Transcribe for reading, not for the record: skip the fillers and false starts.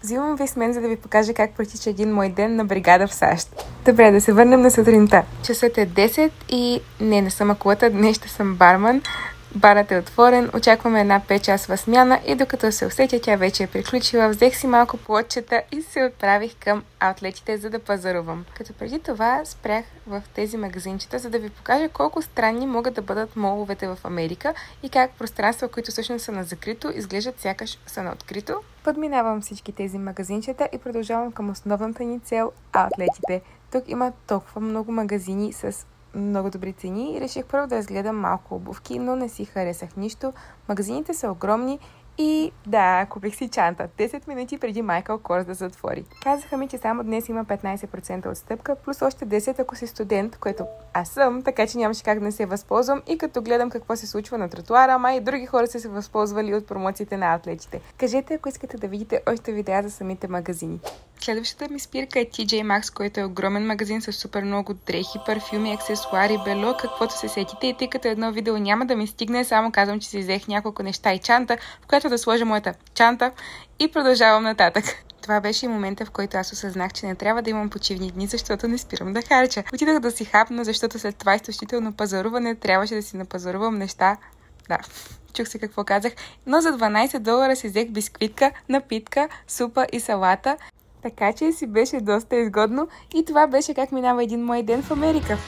Взимам ви с мен, за да ви покажа как протича един мой ден на бригада в САЩ. Добре, да се върнем на сутринта. Часът е 10 и не съм акулата, днес ще съм барман. Барът е отворен, очакваме една 5-часова смяна и докато се усетя, тя вече е приключила, взех си малко плодчета и се отправих към аутлетите, за да пазарувам. Като преди това спрях в тези магазинчета, за да ви покажа колко странни могат да бъдат моловете в Америка и как пространства, които всъщност са на закрито, изглеждат сякаш са на открито. Подминавам всички тези магазинчета и продължавам към основната ни цел – аутлетите. Тук има толкова много магазини с много добри цени и реших първо да разгледам малко обувки, но не си харесах нищо. Магазините са огромни и да, купих си чанта 10 минути преди Michael Kors да затвори. Казаха ми, че само днес има 15% отстъпка, плюс още 10 ако си студент, което аз съм, така че нямаше как да не се възползвам и като гледам какво се случва на тротуара, ама и други хора са се възползвали от промоциите на аутлетите. Кажете, ако искате да видите още видеа за самите магазини. Следващата ми спирка е TJ Maxx, който е огромен магазин с супер много дрехи, парфюми, аксесуари, бело, каквото се сетите. И тъй като едно видео няма да ми стигне, само казвам, че си взех няколко неща и чанта, в която да сложа моята чанта и продължавам нататък. Това беше и момента, в който аз осъзнах, че не трябва да имам почивни дни, защото не спирам да харча. Отидах да си хапна, защото след това изтощително пазаруване трябваше да си напазарувам неща. Да, чух се какво казах. Но за $12 си взех бисквитка, напитка, супа и салата. Така че си беше доста изгодно и това беше как минава един мой ден в Америка.